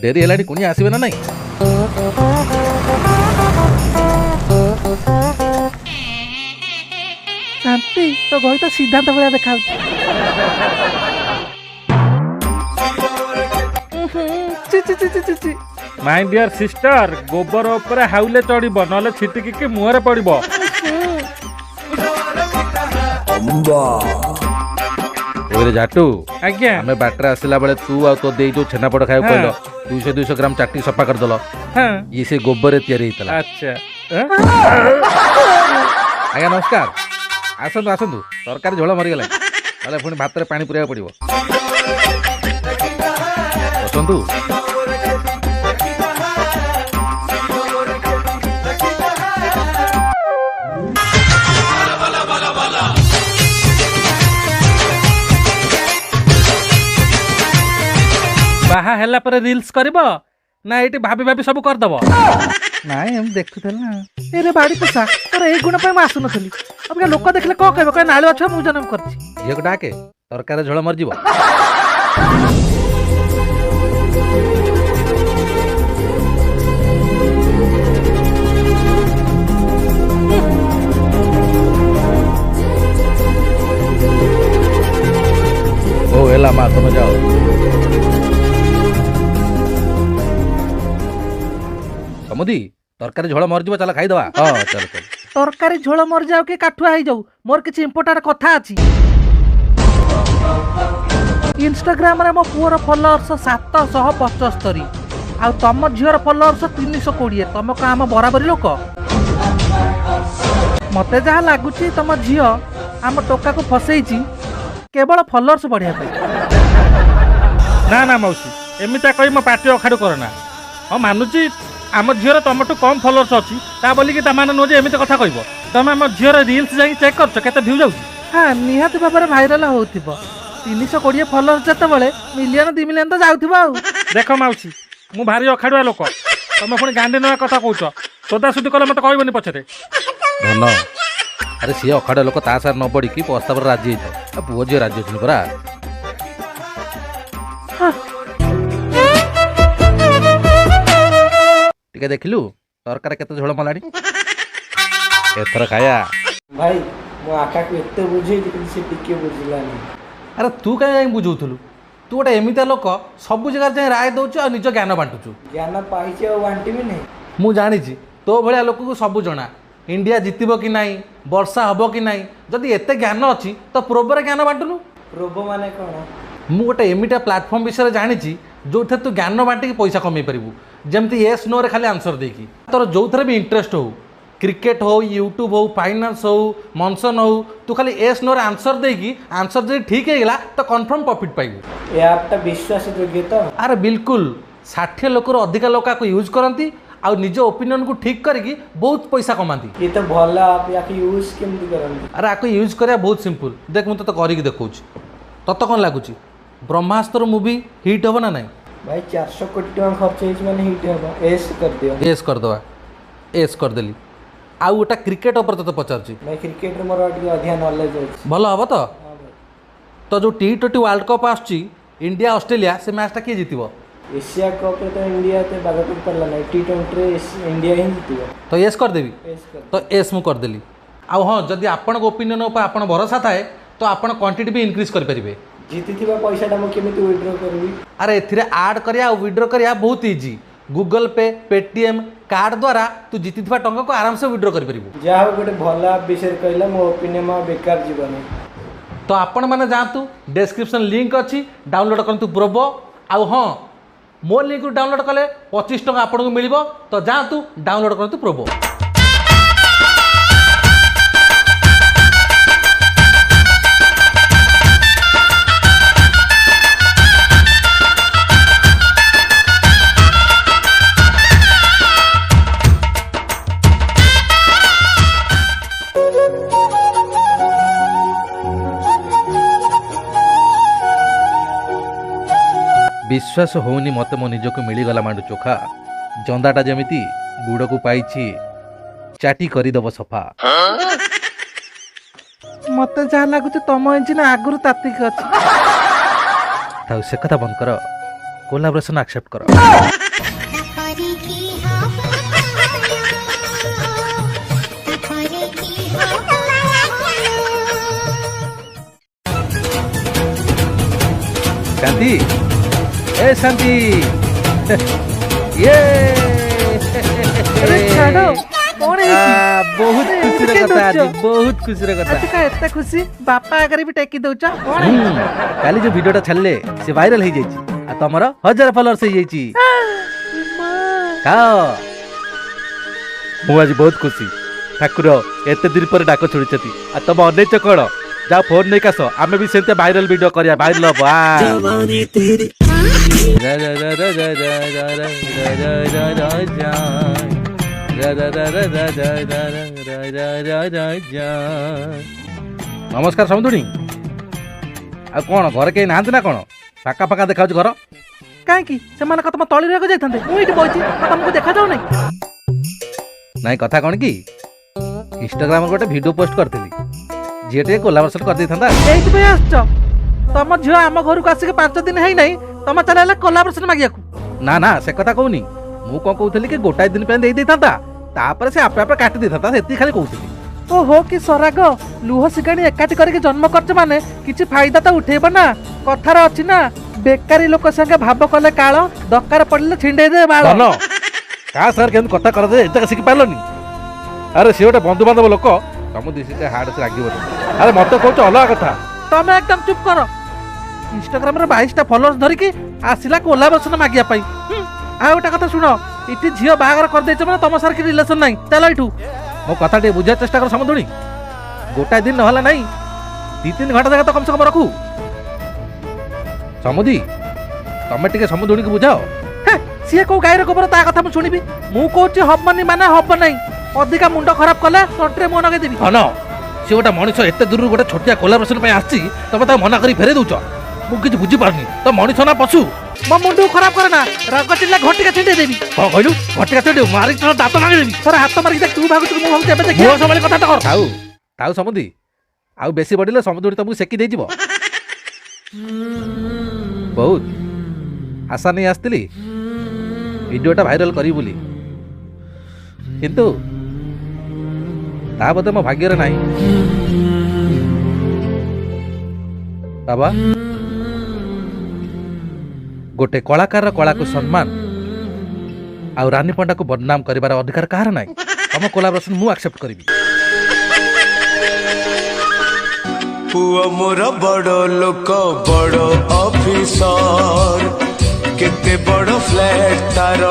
ଡେରି ହେଲାଣି, କୁଣିଆ ଆସିବେ ନା ନାଇଁ? ଶାନ୍ତି ତୋ ବହି ତ ସିଦ୍ଧାନ୍ତ ଭଳିଆ ଦେଖାଉଛି। ମାଇ ଡିୟର ସିଷ୍ଟର, ଗୋବର ଉପରେ ହାଉଲେ ଚଢିବ, ନହେଲେ ଛିଟିକି ମୁହଁରେ ପଡିବ। ଏବେ ଜାଟୁ, ଆଜ୍ଞା ଆମେ ବାଟରେ ଆସିଲା ବେଳେ ତୁ ଆଉ ତୋ ଦେଇ ଯୋଉ ଛେନାପୋଡ ଖାଇବାକୁ କହିଲ, 200 ଗ୍ରାମ ଚାଟି ସଫା କରିଦେଲ। ହଁ ଇଏ ସେ ଗୋବରରେ ତିଆରି ହେଇଥିଲା। ଆଚ୍ଛା ଆଜ୍ଞା ନମସ୍କାର, ଆସନ୍ତୁ ଆସନ୍ତୁ। ତରକାରୀ ଝୋଳ ମରିଗଲା, ତାହେଲେ ପୁଣି ଭାତରେ ପାଣି ପୁରେଇବାକୁ ପଡିବ। ବସନ୍ତୁ। ବାହା ହେଲା ପରେ ରିଲ୍ସ କରିବ ନା ଏଇଠି ଭାବି ଭାବି ସବୁ କରିଦବ? ନାଇଁ ଏମିତି ଦେଖୁଥିଲି ନା। ଏରେ ବାଡି ପୋଷା ତୋର ଏଇ ଗୁଣ ପାଇଁ ମୁଁ ଆସୁନଥିଲି। ଅବିକା ଲୋକ ଦେଖିଲେ କଣ କହିବ? କହ ନାଳୁ ଅଛ ମୁଁ ଜନ୍ମ କରିଛି। ଝିଅକୁ ଡାକେ, ତରକାରୀ ଝୋଳ ମରିଯିବ। ହଉ ହେଲା ମା, ତମେ ଯାଅ। ସମୁଦି, ତରକାରୀ ଝୋଳ ମରିଯିବ, ଚାଲ ଖାଇଦବା। ହଁ ଚାଲ ଚାଲ। ତରକାରୀ ଝୋଳ ମରିଯାଉ କି କାଠୁଆ ହେଇଯାଉ, ମୋର କିଛି ଇମ୍ପୋର୍ଟାଣ୍ଟ କଥା ଅଛି। ଇନଷ୍ଟାଗ୍ରାମରେ ମୋ ପୁଅର ଫଲୋଅର୍ସ 775, ଆଉ ତମ ଝିଅର ଫଲୋଅର୍ସ 320। ତମ କଣ ଆମ ବରାବରୀ ଲୋକ? ମତେ ଯାହା ଲାଗୁଛି ତମ ଝିଅ ଆମ ଟୋକାକୁ ଫସେଇଛି କେବଳ ଫଲୋଅର୍ସ ବଢିବା ପାଇଁ। ନା ନା ମାଉସୀ, ଏମିତିଆ କହି ମୋ ପାଟି ଅଖାଡୁ କରନା। ହଁ ମାନୁଛି ଆମ ଝିଅର ତମଠୁ କମ୍ ଫଲୋଅର୍ସ ଅଛି, ତା ବୋଲିକି ତା ମାନେ ନୁହଁ ଯେ ଏମିତି କଥା କହିବ। ତମେ ଆମ ଝିଅର ରିଲ୍ସ ଯାଇକି ଚେକ୍ କରୁଛ କେତେ ଭ୍ୟୁ ଯାଉଛି? ହଁ ନିହାତି ଭାବରେ ଭାଇରାଲ ହଉଥିବ। 320 ଫଲୋଅର୍ସ ଯେତେବେଳେ ମିଲିୟନ 2 ମିଲିୟନ ତ ଯାଉଥିବ ଆଉ। ଦେଖ ମାଉସୀ, ମୁଁ ଭାରି ଅଖାଡୁଆ ଲୋକ, ତମେ ପୁଣି ଗାଣ୍ଡି ନୂଆ କଥା କହୁଛ। ସୋଦାସୁଦି କଲେ ମତେ କହିବନି ପଛରେ। ଧନ, ଆରେ ସିଏ ଅଖାଡ ଲୋକ, ତା ସାର ନ ପଡିକି ପ୍ରସ୍ତାବରେ ରାଜି ହେଇଥାଏ। ଆଉ ପୁଅ ଝିଅ ରାଜି ଅଛନ୍ତି ପରା। ଟିକେ ଦେଖିଲୁ ତରକାରୀ କେତେ ଝୋଳ ମଲାଣି। ଏଥର ଖାଇବା। ଭାଇ ମୁଁ ଆକାକୁ ଏତେ ବୁଝେଇଲି କିନ୍ତୁ ସେ ଟିକେ ବୁଝିଲାନି। ଆରେ ତୁ କାହିଁ ଯାଇ ବୁଝଉଥିଲୁ? ତୁ ଗୋଟେ ଏମିତିଆ ଲୋକ, ସବୁ ଜାଗାରେ ଯାଇ ରାୟ ଦେଉଛୁ ଆଉ ନିଜ ଜ୍ଞାନ ବାଣ୍ଟୁଛୁ। ଜ୍ଞାନ ପାଇଛି ଆଉ ବାଣ୍ଟିବି ନାହିଁ। ମୁଁ ଜାଣିଛି ତୋ ଭଳିଆ ଲୋକକୁ ସବୁ ଜଣା। ଇଣ୍ଡିଆ ଜିତିବ କି ନାହିଁ, ବର୍ଷା ହବ କି ନାହିଁ। ଯଦି ଏତେ ଜ୍ଞାନ ଅଛି ତ ପ୍ରୋବରେ ଜ୍ଞାନ ବାଣ୍ଟୁନୁ। ରୋଗ ମାନେ କ'ଣ? ମୁଁ ଗୋଟେ ଏମିତିଆ ପ୍ଲାଟଫର୍ମ ବିଷୟରେ ଜାଣିଛି ଯେଉଁଥିରେ ତୁ ଜ୍ଞାନ ବାଣ୍ଟିକି ପଇସା କମେଇ ପାରିବୁ। ଯେମିତି ୟେସ୍ ନୋରେ ଖାଲି ଆନ୍ସର ଦେଇକି। ତୋର ଯେଉଁଥିରେ ବି ଇଣ୍ଟରେଷ୍ଟ ହଉ, କ୍ରିକେଟ୍ ହଉ, ୟୁଟ୍ୟୁବ୍ ହଉ, ଫାଇନାନ୍ସ ହଉ, ମନସନ୍ ହଉ, ତୁ ଖାଲି ୟେସ୍ ନୋରେ ଆନ୍ସର ଦେଇକି ଆନ୍ସର ଯଦି ଠିକ୍ ହେଇଗଲା ତ କନଫର୍ମ ପ୍ରଫିଟ୍ ପାଇବୁ। ଏ ଆପ୍ଟା ବିଶ୍ୱାସ ଯୋଗ୍ୟ ତ? ଆରେ ବିଲକୁଲ। 60 ଲୋକରୁ ଅଧିକା ଲୋକ ଆକୁ ୟୁଜ୍ କରନ୍ତି ଆଉ ନିଜ ଓପିନିଅନକୁ ଠିକ୍ କରିକି ବହୁତ ପଇସା କମାନ୍ତି। ଏ ତ ଭଲ ଆପ୍, ୟାକୁ ୟୁଜ୍ କେମିତି କରନ୍ତି? ଆରେ ଆକୁ ୟୁଜ୍ କରିବା ବହୁତ ସିମ୍ପଲ୍। ଦେଖ ମୁଁ ତୋତେ କରିକି ଦେଖାଉଛି। ତତେ କ'ଣ ଲାଗୁଛି ବ୍ରହ୍ମାସ୍ତ୍ର ମୁଭି ହିଟ୍ ହେବ ନା ନାହିଁ? ଭାଇ 400 କୋଟି ଟଙ୍କା ଖର୍ଚ୍ଚ ହେଇଛି ମାନେ ହିଟ୍ ହେବ। ଏସ୍ କରିଦିଅ। ଏସ୍ କରିଦେବା। ଏସ୍ କରିଦେଲି। ଆଉ ଗୋଟେ କ୍ରିକେଟ୍ ଉପରେ ତତେ ପଚାରୁଛି। ଭାଇ କ୍ରିକେଟରେ ମୋର ଟିକେ ଅଧିକା ନଲେଜ ଅଛି। ଭଲ ହେବ ତ? ହଁ ଭାଇ। ତ ଯେଉଁ T20 ୱାର୍ଲଡ କପ୍ ଆସୁଛି, ଇଣ୍ଡିଆ ଅଷ୍ଟ୍ରେଲିଆ, ସେ ମ୍ୟାଚ୍ଟା କିଏ ଜିତିବ? ଏସିଆ କପ୍ରେ ତ ଇଣ୍ଡିଆ ଏତେ ବାଗ କରିପାରିଲା ନାହିଁ। T20ରେ ଇଣ୍ଡିଆ ହିଁ ଜିତିବ। ତ ଏସ୍ କରିଦେବି। ଏସ୍ କରି ତ ଏସ୍ ମୁଁ କରିଦେଲି। ଆଉ ହଁ, ଯଦି ଆପଣଙ୍କ ଓପିନିଅନ୍ ଉପରେ ଆପଣ ଭରସା ଥାଏ ତ ଆପଣ କ୍ୱାଣ୍ଟିଟି ବି ଇନକ୍ରିଜ୍ କରିପାରିବେ। ଜିତିଥିବା ପଇସାଟା ମୁଁ କେମିତି ୱିଡ୍ର କରିବି? ଆରେ ଏଥିରେ ଆଡ଼୍ କରିବା ଆଉ ୱିଡ୍ର କରିବା ବହୁତ easy. Google pay, Paytm card ଦ୍ୱାରା ତୁ ଜିତିଥିବା ଟଙ୍କାକୁ ଆରାମସେ ୱିଡ୍ର କରିପାରିବୁ। ଯାହା ହଉ ଗୋଟେ ଭଲ ଆପ୍ ବିଷୟରେ କହିଲା, ମୋ ଓପିନିଅନ୍ ଆଉ ବେକାର ଯିବନି। ତ ଆପଣମାନେ ଯାଆନ୍ତୁ, ଡେସ୍କ୍ରିପ୍ସନ୍ ଲିଙ୍କ୍ ଅଛି, ଡାଉନଲୋଡ଼ କରନ୍ତୁ ପ୍ରୋବୋ। ଆଉ ହଁ, ମୋ ଲିଙ୍କରୁ ଡାଉନଲୋଡ଼ କଲେ 25 ଟଙ୍କା ଆପଣଙ୍କୁ ମିଳିବ। ତ ଯାଆନ୍ତୁ, ଡାଉନଲୋଡ଼ କରନ୍ତୁ ପ୍ରୋବୋ। ବିଶ୍ୱାସ ହଉନି ମୋତେ ମୋ ନିଜକୁ ମିଳିଗଲା ମାଣ୍ଡୁ ଚୋଖା। ଜନ୍ଦାଟା ଯେମିତି ଗୁଡ଼କୁ ପାଇଛି, ଚାଟି କରିଦବ ସଫା। ମତେ ଯାହା ଲାଗୁଛି ତମ ଇଞ୍ଜିନ ଆଗରୁ ତାତିକି ଅଛି। ଥାଉ ସେ କଥା ବନ୍ଦ କର। कोलाब्रेशन एक्सेप्ट करो। शांति ए शांति ये अरे छाड़ो कौन है बहुत खुशी रे कथा आज बहुत खुशी रे कथा आज का एते खुशी बापा आगे भी टेकी दउछ कौन है काली जो वीडियोटा छाड़ले से वायरल हो जाइछि आ तमरो 1000 फॉलोअर्स हो जाइछि का मु आज बहुत खुशी ठाकुर एते दिन पर डाक छोड़िछति आ तम अनेच कोन जा फोन नहीं कास आमे भी सेते वायरल वीडियो करिया वायरल बा जवानी तेरी नमस्कार समुदुणी आ कौन घर कहीं नहांती ना कौन फाका फाका देखा घर काहे से माने तुम तळी रे जाइथांते मु इटी बइछि तुमको देखा जाउ नै नाई कथा कौन कि इंस्टाग्राम गोटे वीडियो पोस्ट करथिली झीटे कोलाब्रेशन कर देथांता एइति पे आछो तम झियो आम घर को आसी के 5 दिन हेई नै तम चलेला कोलाब्रेशन मागिया को ना ना से कथा कहूनी मु कोन कहउथली कि गोटाई दिन पे दे देथांता तापर से आपे आपे काटी देथांता सेति खाली कहउथली ओहो कि सराग लुह सिगाणी एकाठी करके जन्म करछ माने किछि फायदा तो उठेबो ना कथार अछि ना बेकारी लोक संगे भाव कले काळ दरकार पड़ले छिंडे दे बाळ धन का सर केन कथा कर दे एतक सिखि पालनी अरे से गोटे बंधु बांधव लोक तम दिसी से हार्ड से रागिबो अरे मते कहउछ अलग कथा तमे एकदम चुप करो इंस्टाग्राम रे 22 टा फॉलोअर्स धरि की आसिला कोलाब्रेशन मागिया पाई आ गोटा कथा सुनो इति झियो बाहागर कर देछ माने तम सर की रिलेशन नाही चलो इठू मो कथा टे बुझा चेष्टा कर समुदुणी गोटाई दिन नहला नहीं 2-3 घंटा तक तो कम से कम रखू समुदी तमे टिके समुदुणी को बुझाओ सीए को गायर गोबर ता कथा मु सुनिबी मु कहूची हबनी माने हब नहीं अधिका मुंड खराब कले तंत्रे मो नगे देबी हन से गोटा मनिष एते दूर गोटे छोटिया कोलाब्रेशन पे आछि तमे ता मना करी फेरे दउछ मु किछ बुझी पारनी तो मनिष ना पशु मो मुंड खराब करना राग चिल्ला घटिका छिंडे देबी हां कहलु घटिका छेडे मारी तो दांत मांगे देबी सर हाथ मारी देख तू भागु तू भागु एबे देख मो सबले कथा तो कर ताऊ ताऊ समुदी आउ बेसी बडिले समुदुणी तुमको सेकी दे जिवो बहुत आशा नहीं आसती वीडियोटा भाइराल करी बोली किंतु ता बोधे मो भाग्य रे नहीं बाबा गोटे कलाकार कला को सम्मान आउ रानी पंडा को बदनाम करिवार अधिकार कहार नाही तम कोलाब्रेशन मु एक्सेप्ट करिवि पुआ मोर बड़ लोक बड़ ऑफिसर केते बड़ फ्लैट तार